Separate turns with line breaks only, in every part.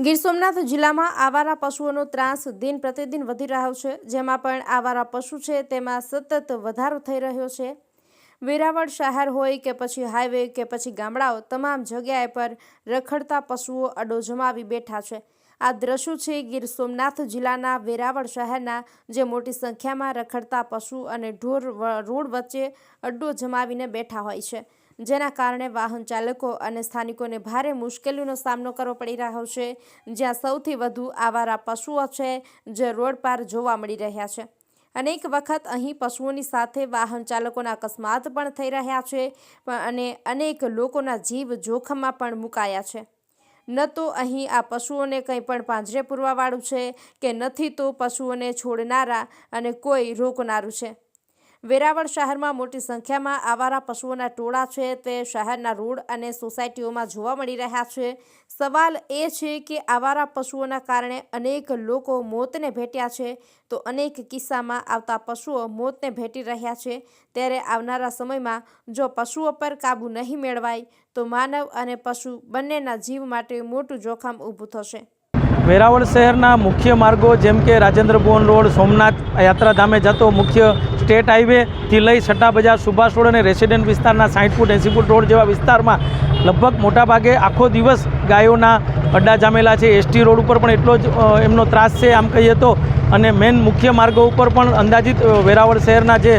ગીર સોમનાથ જિલ્લામાં આવારા પશુઓનો ત્રાસ દિન પ્રતિદિન વધી રહ્યો છે, જેમાં પણ આવારા પશુ છે તેમાં સતત વધારો થઈ રહ્યો છે। વેરાવળ શહેર હોય કે પછી હાઈવે કે પછી ગામડાઓ, તમામ જગ્યાએ પર રખડતા પશુઓ અડ્ડો જમાવી બેઠા છે। આ દ્રશ્યો છે ગીર સોમનાથ જિલ્લાના વેરાવળ શહેરના, જે મોટી સંખ્યામાં રખડતા પશુ અને ઢોર રોડ વચ્ચે અડ્ડો જમાવીને બેઠા હોય છે, જેના કારણે વાહન ચાલકો અને સ્થાનિકોને ભારે મુશ્કેલીનો સામનો કરવો પડી રહ્યો છે। જ્યાં સૌથી વધુ આવારા પશુઓ છે જે રોડ પર જોવા મળી રહ્યા છે। અનેક વખત અહીં પશુઓની સાથે વાહન ચાલકોના અકસ્માત પણ થઈ રહ્યા છે અને અનેક લોકોના જીવ જોખમમાં પણ મુકાયા છે। ન તો અહીં આ પશુઓને કંઈ પણ પાંજરે પૂરવાવાળું છે કે નથી તો પશુઓને છોડનારા અને કોઈ રોકનારું છે। વેરાવળ શહેરમાં મોટી સંખ્યામાં આવારા પશુઓના ટોળા છે તે શહેરના રોડ અને સોસાયટીઓમાં જોવા મળી રહ્યા છે। સવાલ એ છે કે આવારા પશુઓના કારણે અનેક લોકો મોતને ભેટ્યા છે, તો અનેક કિસ્સામાં આવતા પશુઓ મોતને ભેટી રહ્યા છે। ત્યારે આવનારા સમયમાં જો પશુઓ પર કાબૂ નહીં મેળવાય તો માનવ અને પશુ બંનેના જીવ માટે મોટું જોખમ ઊભું થશે।
વેરાવળ શહેરના મુખ્ય માર્ગો જેમ કે રાજેન્દ્ર ભુવન રોડ, સોમનાથ યાત્રાધામે જતો મુખ્ય સ્ટેટ હાઈવેથી લઈ સટ્ટા બજાર, સુભાષ રોડ અને રેસિડેન્ટ વિસ્તારના 60 ફૂટ 80 ફૂટ રોડ જેવા વિસ્તારમાં લગભગ મોટાભાગે આખો દિવસ ગાયોના અડ્ડા જામેલા છે। એસટી રોડ ઉપર પણ એટલો જ એમનો ત્રાસ છે આમ કહીએ તો। અને મેન મુખ્ય માર્ગો ઉપર પણ અંદાજિત વેરાવળ શહેરના જે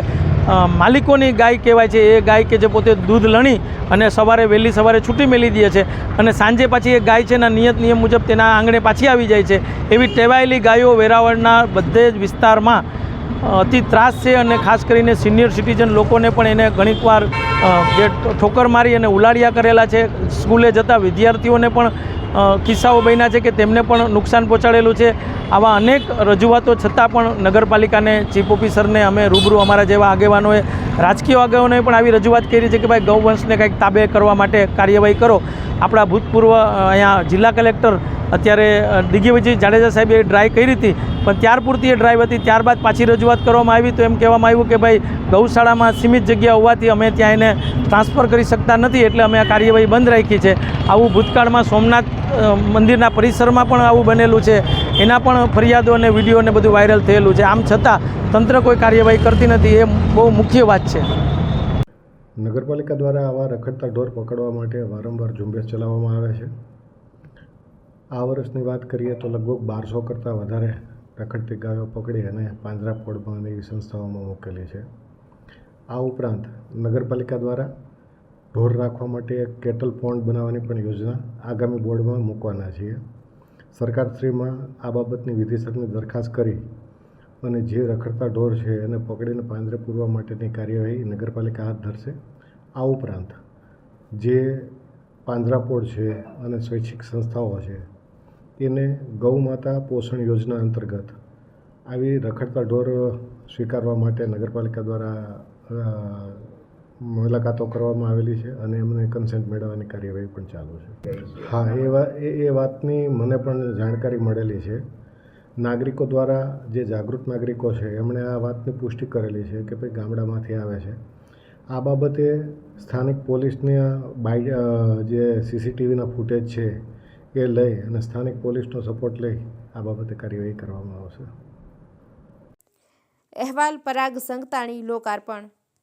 માલિકોની ગાય કહેવાય છે, એ ગાય કે જે પોતે દૂધ લણી અને વહેલી સવારે છૂટી મેલી દે છે અને સાંજે પાછી એ ગાય છે એના નિયમ મુજબ તેના આંગણે પાછી આવી જાય છે। એવી ટેવાયેલી ગાયો વેરાવળના બધે જ વિસ્તારમાં અતિ ત્રાસ છે અને ખાસ કરીને સિનિયર સિટીઝન લોકોને પણ એને ઘણીકવાર જે ઠોકર મારી અને ઉલાળ્યા કરેલા છે। સ્કૂલે જતા વિદ્યાર્થીઓને પણ કિસ્સાઓ બન્યા છે કે તેમને પણ નુકસાન પહોંચાડેલું છે। આવા અનેક રજૂઆતો છતાં પણ નગરપાલિકાને, ચીફ ઓફિસરને અમે રૂબરૂ અમારા જેવા આગેવાનોએ, રાજકીય આગેવાનોએ પણ આવી રજૂઆત કરી છે કે ભાઈ ગૌવંશને કંઈક તાબે કરવા માટે કાર્યવાહી કરો। આપણા ભૂતપૂર્વ અહીંયા જિલ્લા કલેક્ટર અત્યારે દિગ્વિજય જાડેજા સાહેબે ડ્રાઈવ કરી હતી, પણ ત્યાર પૂરતી એ ડ્રાઈવ હતી। ત્યારબાદ પાછી રજૂઆત કરવામાં આવી તો એમ કહેવામાં આવ્યું કે ભાઈ ગૌશાળામાં સીમિત જગ્યા હોવાથી અમે ત્યાં એને ટ્રાન્સફર કરી શકતા નથી, એટલે અમે આ કાર્યવાહી બંધ રાખી છે। આવું ભૂતકાળમાં સોમનાથ મંદિરના પરિસરમાં પણ આવું બનેલું છે, એના પણ ફરિયાદો અને વિડીયો ને બધું વાયરલ થયેલું છે। આમ છતાં તંત્ર કોઈ કાર્યવાહી કરતી નથી, એ બહુ મુખ્ય વાત છે।
નગરપાલિકા દ્વારા આવા રખડતા ઢોર પકડવા માટે વારંવાર ઝુંબેશ ચલાવવામાં આવે છે। આ વર્ષની વાત કરીએ તો લગભગ 1200 કરતાં વધારે રખડતી ગાયો પકડી અને પાંજરાપોળમાં એવી સંસ્થાઓમાં મોકલી છે। આ ઉપરાંત નગરપાલિકા દ્વારા ઢોર રાખવા માટે એક કેટલ પોન્ડ બનાવવાની પણ યોજના આગામી બોર્ડમાં મૂકવાના છીએ। સરકારશ્રીમાં આ બાબતની વિધિસરની દરખાસ્ત કરી અને જે રખડતા ઢોર છે એને પકડીને પાંજરે પૂરવા માટેની કાર્યવાહી નગરપાલિકા હાથ ધરશે। આ ઉપરાંત જે પાંજરાપોળ છે અને સ્વૈચ્છિક સંસ્થાઓ છે એને ગૌ માતા પોષણ યોજના અંતર્ગત આવી રખડતા ઢોર સ્વીકારવા માટે નગરપાલિકા દ્વારા મુલાકાતો કરવામાં આવેલી છે અને એમને કન્સેન્ટ મેળવવાની કાર્યવાહી પણ ચાલુ છે। હા, એ વાતની મને પણ જાણકારી મળેલી છે। નાગરિકો દ્વારા, જે જાગૃત નાગરિકો છે એમણે આ વાતની પુષ્ટિ કરેલી છે કે ભાઈ ગામડામાંથી આવે છે। આ બાબતે સ્થાનિક પોલીસના જે સીસીટીવીના ફૂટેજ છે એ લઈ અને સ્થાનિક પોલીસનો સપોર્ટ લઈ આ બાબતે કાર્યવાહી કરવામાં આવશે।
અહેવાલ પરાગ સંગતાણી, લોકાર્પણ।